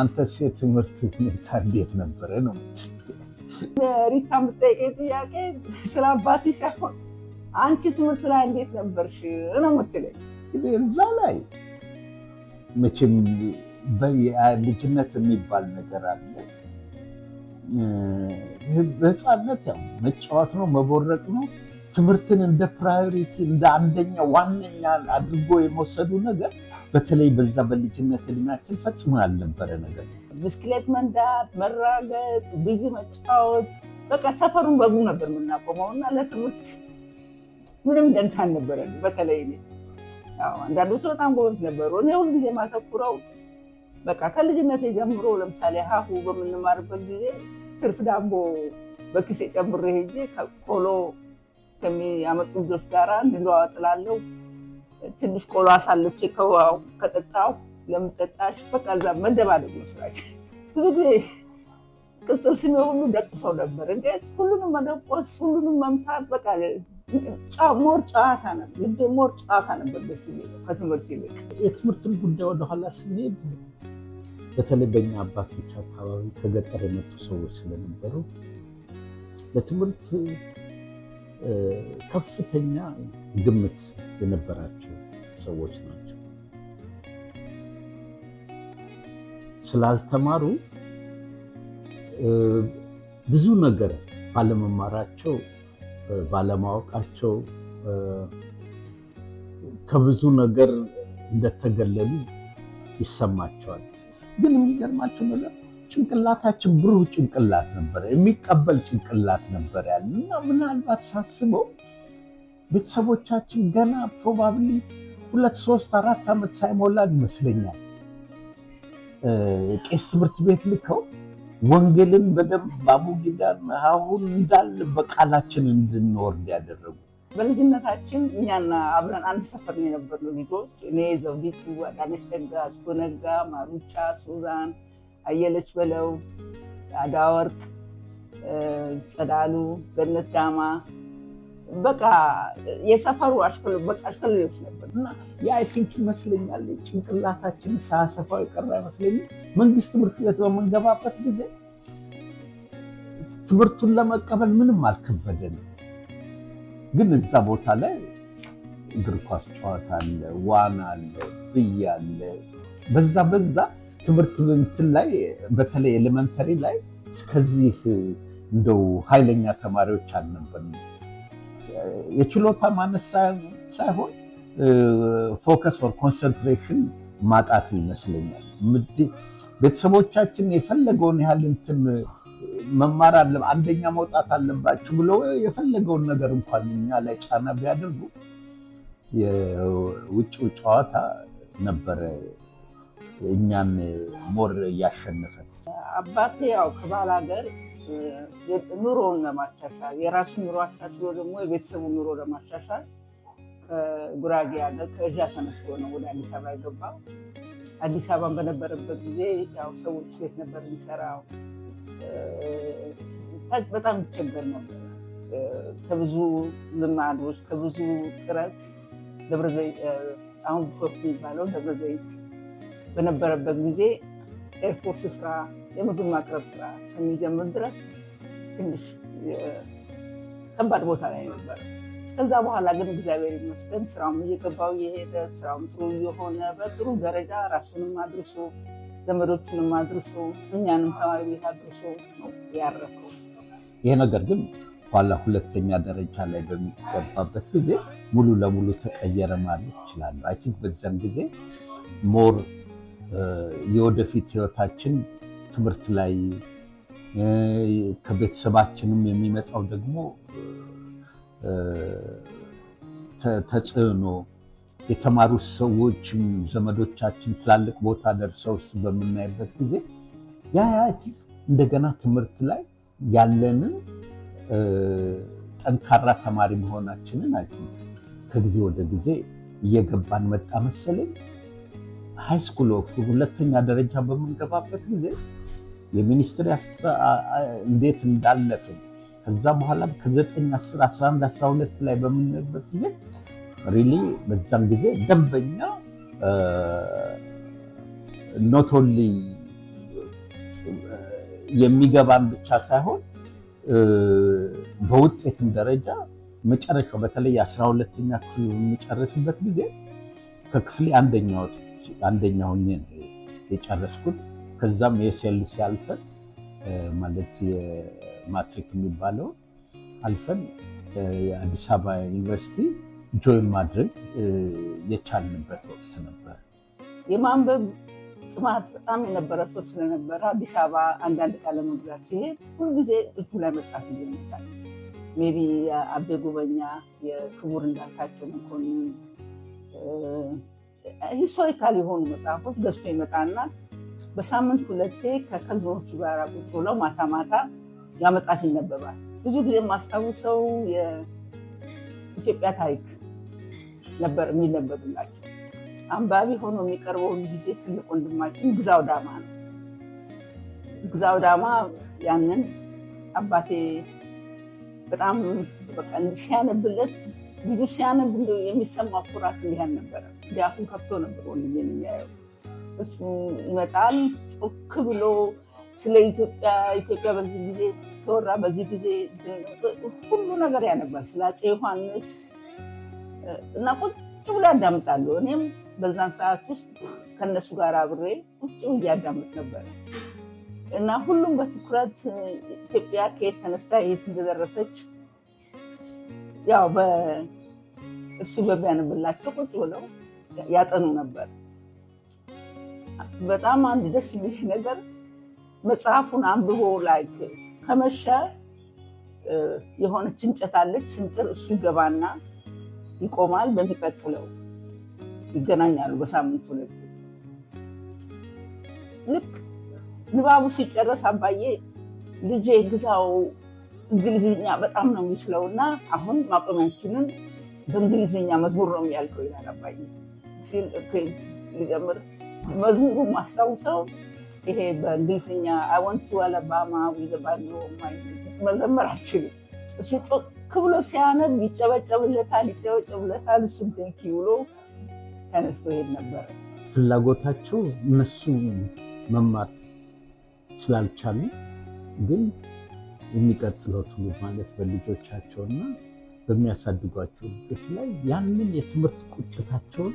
አንተስ የትምህርት ሁኔታ እንዴት ነበረ ነው? ሪታ የምትጠይቀኝ ጥያቄ ስለ አባቴ ሳይሆን አንቺ ትምህርት ላይ እንዴት ነበርሽ ነው የምትለኝ። እዛ ላይ መቼም ልጅነት የሚባል ነገር አለ። በህፃነት ያው መጫወት ነው፣ መቦረቅ ነው። ትምህርትን እንደ ፕራዮሪቲ እንደ አንደኛ ዋነኛ አድርጎ የመውሰዱ ነገር በተለይ በዛ በልጅነት እድሜያችን ፈጽሞ ያልነበረ ነገር። ብስክሌት መንዳት፣ መራገጥ፣ ብይ መጫወት፣ በቃ ሰፈሩን በጉ ነበር የምናቆመው እና ለትምህርት ምንም ደንታ አልነበረን። በተለይ አንዳንዶቹ በጣም ጎበዝ ነበሩ። እኔ ሁልጊዜ የማተኩረው በቃ ከልጅነት ጀምሮ ለምሳሌ ሀሁ በምንማርበት ጊዜ ትርፍ ዳቦ በኪሴ ጨምሬ ሄጄ ቆሎ ከሚያመጡ ልጆች ጋር እንለዋወጥላለሁ። ትንሽ ቆሎ አሳልቼ ከጠጣሁ ለምጠጣሽ በቃ እዛ መደባደብ ነው ስራችን። ብዙ ጊዜ ቅጽል ስሜ ሁሉ ደቅሰው ነበር። እንዴት ሁሉንም መደቆስ፣ ሁሉንም መምታት፣ በቃ ሞር ጨዋታ ነበር። ሞር ጨዋታ ነበር ደስ የሚለው ከትምህርት ይልቅ። የትምህርትን ጉዳይ ወደኋላ ስንሄድ በተለይ በኛ አባቶች አካባቢ ከገጠር የመጡ ሰዎች ስለነበሩ ለትምህርት ከፍተኛ ግምት የነበራቸው ሰዎች ናቸው። ስላልተማሩ ብዙ ነገር ባለመማራቸው ባለማወቃቸው ከብዙ ነገር እንደተገለሉ ይሰማቸዋል። ግን የሚገርማቸው ነገር ጭንቅላታችን ብሩህ ጭንቅላት ነበር፣ የሚቀበል ጭንቅላት ነበር ያለ እና ምናልባት ሳስበው ቤተሰቦቻችን ገና ፕሮባብሊ 2፣ 3፣ 4 ዓመት ሳይሞላ ይመስለኛል ቄስ ትምህርት ቤት ልከው ወንጌልን በደንብ ባቡጊዳን አሁን እንዳለ በቃላችን እንድንወርድ ያደረጉ። በልጅነታችን እኛና አብረን አንድ ሰፈር ነው የነበርነው ልጆች። እኔ ዘውዲቱ፣ አዳነች ደጋ፣ እስኮነጋ፣ ማሩቻ፣ ሱዛን፣ አየለች በለው፣ አዳወርቅ፣ ጸዳሉ፣ ገነት ዳማ፣ በቃ የሰፈሩ አሽከሎች ነበር እና አይ ቲንክ ይመስለኛል ጭንቅላታችን ሳያሰፋው የቀረ አይመስለኝም። መንግስት ትምህርት ቤት በምንገባበት ጊዜ ትምህርቱን ለመቀበል ምንም አልከበደንም። ግን እዛ ቦታ ላይ እግር ኳስ ጨዋታ አለ፣ ዋና አለ፣ ብይ አለ። በዛ ትምህርት እንትን ላይ በተለይ ኤሌመንተሪ ላይ እስከዚህ እንደው ኃይለኛ ተማሪዎች አልነበርንም። የችሎታ ማነስ ሳይሆን ፎከስ ኦር ኮንሰንትሬሽን ማጣት ይመስለኛል። ቤተሰቦቻችን የፈለገውን ያህል እንትን መማር አለ አንደኛ መውጣት አለባችሁ ብሎ የፈለገውን ነገር እንኳን እኛ ላይ ጫና ቢያደርጉ የውጭው ጨዋታ ነበረ እኛን ሞር እያሸነፈ። አባቴ ያው ከባል ሀገር ኑሮውን ለማሻሻል የራሱ ኑሮ አሻሽሎ ደግሞ የቤተሰቡ ኑሮ ለማሻሻል ከጉራጌ ሀገር ከእዣ ተነስቶ ነው ወደ አዲስ አበባ የገባው። አዲስ አበባ በነበረበት ጊዜ ያው ሰዎች ቤት ነበር የሚሰራው። በጣም ይቸገር ነበር። ከብዙ ልማዶች ከብዙ ጥረት ደብረዘይት አሁን ቢሾፍቱ የሚባለው ደብረዘይት በነበረበት ጊዜ ኤርፎርስ ስራ የምግብ ማቅረብ ስራ እስከሚጀምር ድረስ ትንሽ ከባድ ቦታ ላይ ነበር። ከዛ በኋላ ግን እግዚአብሔር ይመስገን ስራውም እየገባው እየሄደ ስራውም ጥሩ እየሆነ በጥሩ ደረጃ ራሱንም አድርሶ ዘመዶቹንም አድርሶ እኛንም ተማሪ ቤት አድርሶ ነው ያረፈው። ይሄ ነገር ግን ኋላ ሁለተኛ ደረጃ ላይ በሚገባበት ጊዜ ሙሉ ለሙሉ ተቀየረ ማለት ይችላል። አይ ቲንክ በዛን ጊዜ ሞር የወደፊት ህይወታችን ትምህርት ላይ ከቤተሰባችንም የሚመጣው ደግሞ ተጽዕኖ የተማሩ ሰዎች ዘመዶቻችን ትላልቅ ቦታ ደርሰው በምናይበት ጊዜ ያ እንደገና ትምህርት ላይ ያለንን ጠንካራ ተማሪ መሆናችንን ከጊዜ ወደ ጊዜ እየገባን መጣ መሰለኝ። ሃይስኩል ሁለተኛ ደረጃ በምንገባበት ጊዜ የሚኒስትሪ እንዴት እንዳለፍን ከዛ በኋላ ከ9፣ 10፣ 11፣ 12 ላይ በምንበት ጊዜ ሪሊ በዛም ጊዜ ደንበኛ ኖት ኦንሊ የሚገባን ብቻ ሳይሆን በውጤትም ደረጃ መጨረሻው በተለይ 12ኛ ክፍል የሚጨርስበት ጊዜ ከክፍሌ አንደኛው ሆኜ የጨረስኩት። ከዛም የኤስኤልሲ አልፈን ማለት የማትሪክ የሚባለው አልፈን የአዲስ አበባ ዩኒቨርሲቲ ጆይን ማድረግ የቻልንበት ወቅት ነበር። የማንበብ ጥማት በጣም የነበረ ሰው ስለነበረ አዲስ አበባ አንዳንድ ቃለ መግዛት ሲሄድ ሁልጊዜ እጁ ላይ መጽሐፍ ይመጣል። ሜቢ የአቤ ጉበኛ፣ የክቡር እንዳልካቸው መኮንን ሂስቶሪካል የሆኑ መጽሐፎች ገዝቶ ይመጣና በሳምንት 2 ከከዝኖቹ ጋር ቁጭ ብለው ማታ ማታ ያ መጽሐፍ ይነበባል። ብዙ ጊዜ የማስታውሰው የኢትዮጵያ ታሪክ ነበር የሚነበብላቸው። አንባቢ ሆኖ የሚቀርበው ጊዜ ትልቅ ወንድማችን ግዛው ዳማ ነው። ግዛው ዳማ ያንን አባቴ በጣም በቃ ሲያነብለት ልጁ ሲያነብ የሚሰማ ኩራት እንዲህ ነበረ። ዲያፉን ከፍቶ ነበር ወንድሜን የሚያየው። እሱ ይመጣል ጮክ ብሎ ስለ ኢትዮጵያ በዚህ ጊዜ ተወራ፣ በዚህ ጊዜ ሁሉ ነገር ያነባል። ስለ አፄ ዮሐንስ እና ቁጭ ብሎ ያዳምጣሉ። እኔም በዛን ሰዓት ውስጥ ከነሱ ጋር አብሬ ቁጭ ብዬ ያዳምጥ ነበር እና ሁሉም በትኩረት ኢትዮጵያ ከየት ተነሳ የት እንደደረሰች ያው እሱ በሚያነብላቸው ቁጭ ብለው ያጠኑ ነበር። በጣም አንድ ደስ የሚል ነገር መጽሐፉን አንብቦ ላይክ ከመሸ የሆነች እንጨት አለች ስንጥር፣ እሱ ይገባና ይቆማል። በሚቀጥለው ይገናኛሉ በሳምንት 2። ልክ ንባቡ ሲጨረስ አባዬ ልጄ ግዛው እንግሊዝኛ በጣም ነው የሚችለው እና አሁን ማቆሚያችንን በእንግሊዝኛ መዝሙር ነው የሚያልቀው ይላል አባዬ ሲል ሊጀምር መዝሙሩ ማስታውሰው ይሄ በእንግሊዝኛ I want to Alabama with a band መዘመር አልችልም። እሱ ጮክ ብሎ ሲያነብ ይጨበጨብለታል። እሱም ቴንኪ ብሎ ተነስቶ ይሄድ ነበር። ፍላጎታቸው እነሱ መማር ስላልቻሉ ግን የሚቀጥለው ትውልድ ማለት በልጆቻቸውና በሚያሳድጓቸው ልጆች ላይ ያንን የትምህርት ቁጭታቸውን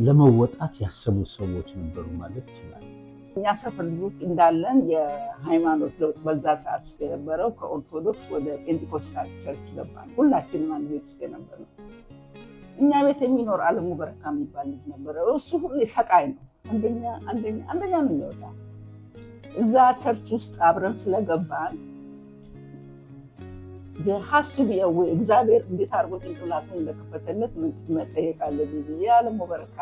ለመወጣት ያሰቡ ሰዎች ነበሩ ማለት ይችላል። እኛ ሰፈር ልጆች እንዳለን የሃይማኖት ለውጥ በዛ ሰዓት ውስጥ የነበረው ከኦርቶዶክስ ወደ ፔንቴኮስታል ቸርች ገባን። ሁላችንም አንድ ቤት ውስጥ የነበረ ነው። እኛ ቤት የሚኖር አለሙ በረካ የሚባል ልጅ ነበረ። እሱ ሁሌ ሰቃይ ነው። አንደኛ ነው የሚወጣ። እዛ ቸርች ውስጥ አብረን ስለገባን ሀሱ ቢያው እግዚአብሔር እንዴት አድርጎ ጭንቅላቱን እንደከፈተለት መጠየቅ አለብኝ ብዬ አለሙ በረካ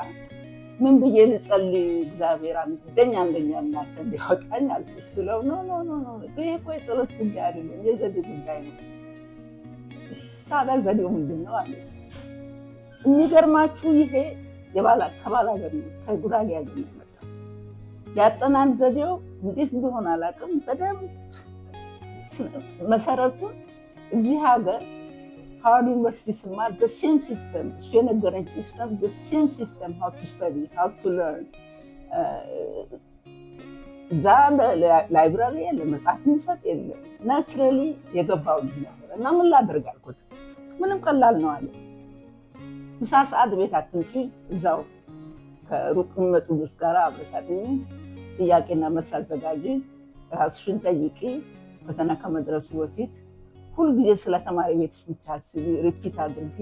ምን ብዬ ልጸልይ እግዚአብሔር አንደኛ እናንተ እንዲያወጣኝ አልኩት ስለው ኖ ይሄ እኮ የጸሎት ጉዳይ አይደለም የዘዴ ጉዳይ ነው። ታዲያ ዘዴው ምንድን ነው አለ። የሚገርማችሁ ይሄ ከባላገር ነው ከጉራጌ ሀገር ነው የመጣው። ያጠናን ዘዴው እንዴት እንደሆነ አላውቅም። በደንብ መሰረቱን እዚህ ሀገር ሀዋርድ ዩኒቨርሲቲ ስማር ሴም ሲስተም እሱ የነገረኝ ሲስተም ሴም ሲስተም how to study how to learn እዛ ላይብራሪ የለ መጽሐፍ የሚሰጥ የለ። ናቹራሊ የገባው ልጅ ነበር እና ምን ላደርግ አልኩት። ምንም ቀላል ነው አለ። ምሳ ሰዓት ቤት አትምጪ፣ እዛው ከሩቅ የሚመጡ ልጆች ጋር አብረሽ አጥኚ፣ ጥያቄና መልስ አዘጋጂ፣ ራስሽን ጠይቂ፣ ፈተና ከመድረሱ በፊት ሁልጊዜ ስለ ተማሪ ቤት ብቻ አስቢ፣ ሪፒት አድርጊ፣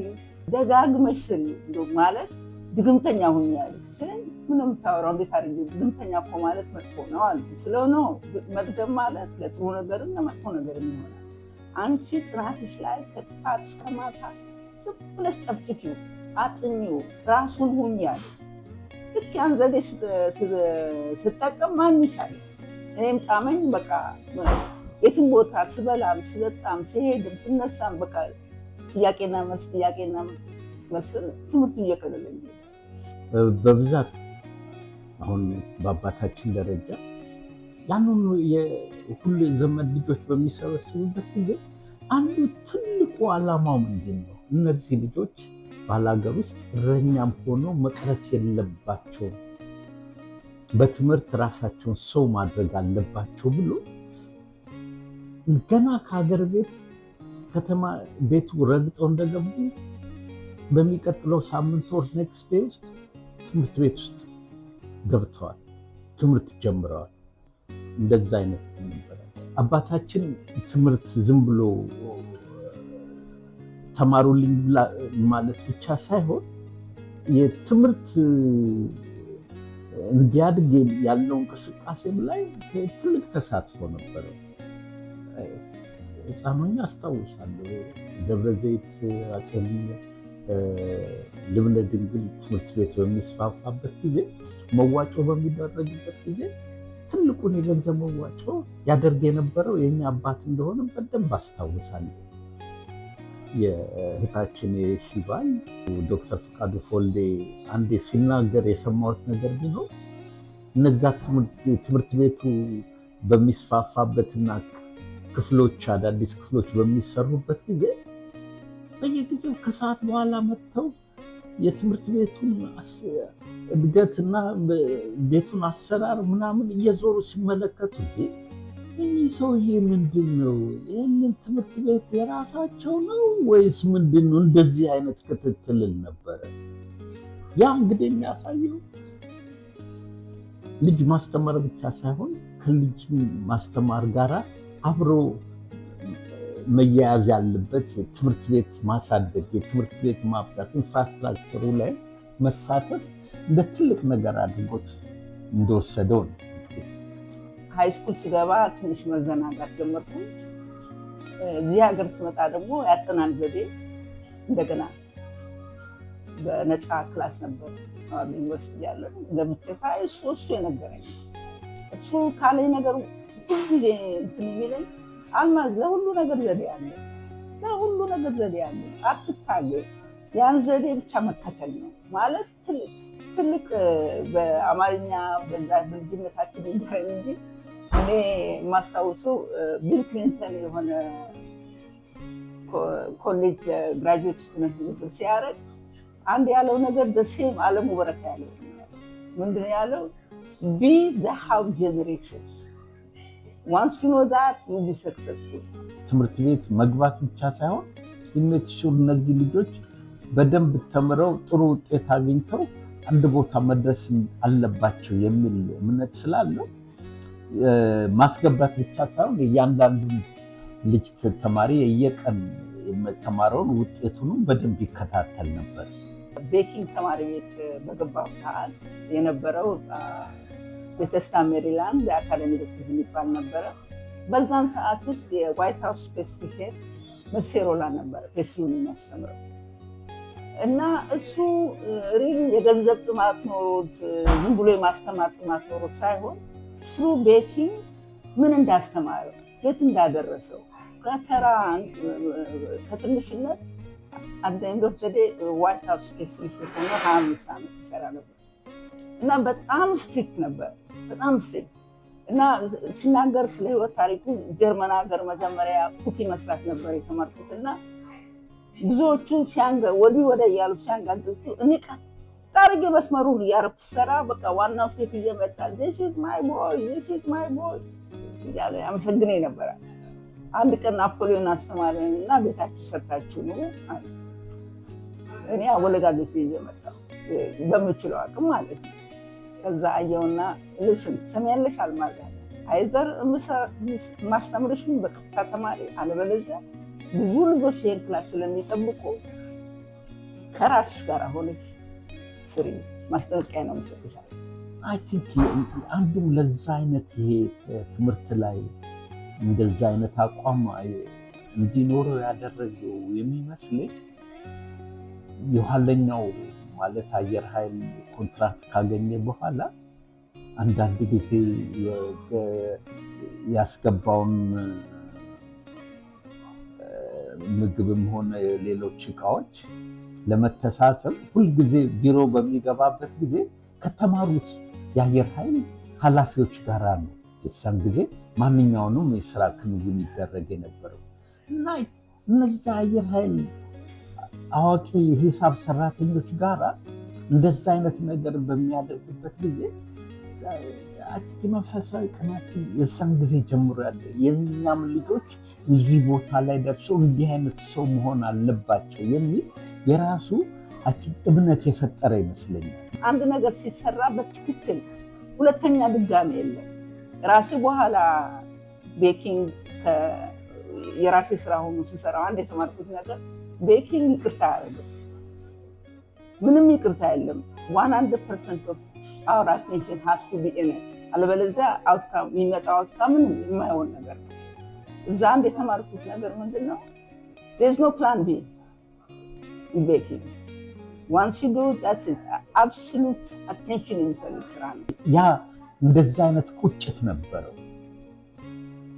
ደጋግመሽ ስሪ ማለት ድግምተኛ ሁኚ ያለ። ምንም ታወራው እንዴት አድርጊ ድግምተኛ እኮ ማለት መጥፎ ነው አለ። ስለሆነ መድገም ማለት ለጥሩ ነገርም ለመጥፎ ነገርም ይሆናል። አንቺ ጥናትሽ ላይ ከጥፋት እስከ ማታ ዝም ብለሽ ጨፍጭፊው፣ አጥኚው፣ ራሱን ሁኚ ያለ። ልክ ያን ዘዴ ስጠቀም ማን ይሻል? እኔም ጣመኝ በቃ የትም ቦታ ስበላም ስጠጣም ስሄድም ስነሳም በቃ ጥያቄና መልስ ትምህርቱ እየቀለለኝ በብዛት አሁን በአባታችን ደረጃ ያንኑ የሁሉ ዘመን ልጆች በሚሰበስቡበት ጊዜ አንዱ ትልቁ ዓላማው ምንድን ነው? እነዚህ ልጆች ባላገር ውስጥ እረኛም ሆኖ መቅረት የለባቸውም። በትምህርት ራሳቸውን ሰው ማድረግ አለባቸው ብሎ ገና ከሀገር ቤት ከተማ ቤቱ ረግጠው እንደገቡ በሚቀጥለው ሳምንት ወር ኔክስት ዴይ ውስጥ ትምህርት ቤት ውስጥ ገብተዋል፣ ትምህርት ጀምረዋል። እንደዛ አይነት ነበር አባታችን። ትምህርት ዝም ብሎ ተማሩልኝ ማለት ብቻ ሳይሆን የትምህርት እንዲያድግ ያለው እንቅስቃሴም ላይ ትልቅ ተሳትፎ ነበረ። ህፃኖኛ አስታውሳለሁ ደብረ ዘይት አፄ ልብነ ድንግል ትምህርት ቤት በሚስፋፋበት ጊዜ መዋጮ በሚደረግበት ጊዜ ትልቁን የገንዘብ መዋጮ ያደርግ የነበረው የኛ አባት እንደሆነ በደንብ አስታውሳለሁ። የእህታችን የሺባል ዶክተር ፍቃዱ ፎልዴ አንዴ ሲናገር የሰማሁት ነገር ቢኖር እነዛ ትምህርት ቤቱ በሚስፋፋበትና ክፍሎች አዳዲስ ክፍሎች በሚሰሩበት ጊዜ በየጊዜው ከሰዓት በኋላ መጥተው የትምህርት ቤቱን እድገትና ቤቱን አሰራር ምናምን እየዞሩ ሲመለከቱ ይህ ሰውዬ ምንድን ነው? ይህንን ትምህርት ቤት የራሳቸው ነው ወይስ ምንድን ነው? እንደዚህ አይነት ክትትል ነበረ። ያ እንግዲህ የሚያሳየው ልጅ ማስተማር ብቻ ሳይሆን ከልጅ ማስተማር ጋር አብሮ መያያዝ ያለበት ትምህርት ቤት ማሳደግ፣ የትምህርት ቤት ማብዛት፣ ኢንፍራስትራክቸሩ ላይ መሳተፍ እንደ ትልቅ ነገር አድርጎት እንደወሰደው ነው። ሃይስኩል ስገባ ትንሽ መዘናጋት ጀመርኩ። እዚህ ሀገር ስመጣ ደግሞ ያጠናን ዘዴ እንደገና በነፃ ክላስ ነበር ዩኒቨርሲቲ ያለ ገብቼ ሳይ እሱ የነገረኝ እሱ ካለኝ ነገር ሁልጊዜ እንትን የሚለኝ አልማዝ ለሁሉ ነገር ዘዴ አለ፣ ለሁሉ ነገር ዘዴ አለ፣ አትታገል፣ ያን ዘዴ ብቻ መከተል ነው ማለት ትልቅ በአማርኛ በዛ በልጅነታችን ይገረኝ እንጂ እኔ የማስታውሰው ቢል ክሊንተን የሆነ ኮሌጅ ግራጁዌት ስቱደንት ምክር ሲያደርግ አንድ ያለው ነገር ደሴም አለሙ በረካ ያለው ምንድን ያለው ቢ ዘ ሃው ጀነሬሽን ዋንስ ዩ ኖ ዛት ዩ ቢ ሰክሰስፉል። ትምህርት ቤት መግባት ብቻ ሳይሆን ኢሜትሹር እነዚህ ልጆች በደንብ ተምረው ጥሩ ውጤት አግኝተው አንድ ቦታ መድረስ አለባቸው የሚል እምነት ስላለው ማስገባት ብቻ ሳይሆን እያንዳንዱ ልጅ ተማሪ የየቀን የተማረውን ውጤቱንም በደንብ ይከታተል ነበር። ቤኪንግ ተማሪ ቤት በገባው ሰዓት የነበረው ቤተስታ ሜሪላንድ የአካዳሚ ዶክተር ይባል ነበረ። በዛም ሰዓት ውስጥ የዋይት ሃውስ ፔስትሪ ሼፍ መሴሮላ ነበረ ፔስትሪውን የሚያስተምረው እና እሱ ሪሊ የገንዘብ ጥማት ኖሮት ዝም ብሎ የማስተማር ጥማት ኖሮት ሳይሆን ስሩ ቤኪንግ ምን እንዳስተማረው የት እንዳደረሰው ከተራ ከትንሽነት አንድ ዘዴ ዋይት ሃውስ ፔስትሪ ሼፍ ሆኖ 25 ዓመት ይሰራ ነበር እና በጣም ስትሪክት ነበር፣ በጣም ስትሪክት እና ሲናገር ስለ ህይወት ታሪኩ ጀርመን ሀገር መጀመሪያ ኩኪ መስራት ነበር የተማርኩት እና ብዙዎቹ ወዲህ ወደ እያሉ ሲያንጋጥጡ እኔ ቀጥ አድርጌ መስመሩን እያደረኩ ሰራ በቃ ዋናው ሴት እየመጣ this is my boy እያለ ያመሰግነኝ ነበረ። አንድ ቀን ናፖሊዮን አስተማረኝ እና ቤታችሁ ሰርታችሁ ነው አለ። እኔ አወለጋገት እየመጣሁ በምችለው አቅም ማለት ነው። ከዛ አየውና ልስን ሰሚያለሽ አልማዝ አይዘር ማስተምርሽን በቀጥታ ተማሪ አለበለዚያ ብዙ ልጆች ይሄን ክላስ ስለሚጠብቁ ከራስሽ ጋር ሆነሽ ስሪ፣ ማስጠንቀቂያ ነው የምሰጥሻል። አይ ቲንክ አንዱም ለዛ አይነት ይሄ ትምህርት ላይ እንደዛ አይነት አቋም እንዲኖረው ያደረገው የሚመስለኝ የኋለኛው ማለት አየር ኃይል ኮንትራክት ካገኘ በኋላ አንዳንድ ጊዜ ያስገባውን ምግብም ሆነ ሌሎች እቃዎች ለመተሳሰብ ሁልጊዜ ቢሮ በሚገባበት ጊዜ ከተማሩት የአየር ኃይል ኃላፊዎች ጋር ነው የዛን ጊዜ ማንኛውንም የስራ ክንውን ይደረግ የነበረው እና እነዛ አየር ኃይል አዋቂ ሂሳብ ሰራተኞች ጋር እንደዛ አይነት ነገር በሚያደርግበት ጊዜ መንፈሳዊ ቅናችን የዛን ጊዜ ጀምሮ ያለ የእኛም ልጆች እዚህ ቦታ ላይ ደርሰው እንዲህ አይነት ሰው መሆን አለባቸው የሚል የራሱ እምነት የፈጠረ ይመስለኛል። አንድ ነገር ሲሰራ በትክክል ሁለተኛ ድጋሚ የለም። ራሴ በኋላ ቤኪንግ የራሴ ስራ ሆኖ ሲሰራው አንድ የተማርኩት ነገር ቤኪንግ ይቅርታ አያደርግም። ምንም ይቅርታ የለም። 100% of our attention has to be in it። አለበለዚያ አውትካም የሚመጣው አውትካም ምንም የማይሆን ነገር ነው። እዛ አንድ የተማርኩት ነገር ምንድን ነው? there is no plan B in baking. once you do that's it. absolute attention የሚፈልግ ስራ ነው። ያ እንደዛ አይነት ቁጭት ነበረው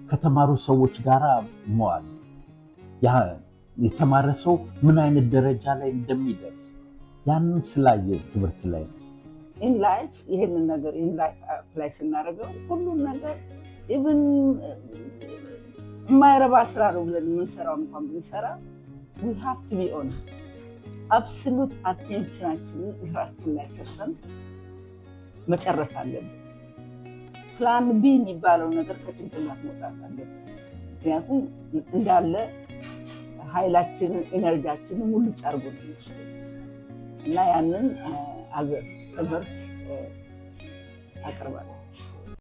ከተማሩ ሰዎች ጋር መዋል። ያ የተማረ ሰው ምን አይነት ደረጃ ላይ እንደሚደርስ ያንን ስላየ ትምህርት ላይ in life ይሄንን ነገር in life apply ስናደርገው ሁሉም ነገር even የማይረባ ስራ ነው ብለን የምንሰራው እንኳን ብንሰራ we have to be on absolute attention ስራችን ላይ ሰጥተን መጨረስ አለብን። ፕላን ቢ የሚባለው ነገር ከጭንቅላት መውጣት አለብን። ምክንያቱም እንዳለ ኃይላችንን ኢነርጂያችንን ሙሉ ጫርጎ ነው የሚወስደው እና ያንን አገር ትምህርት አቀርባለሁ።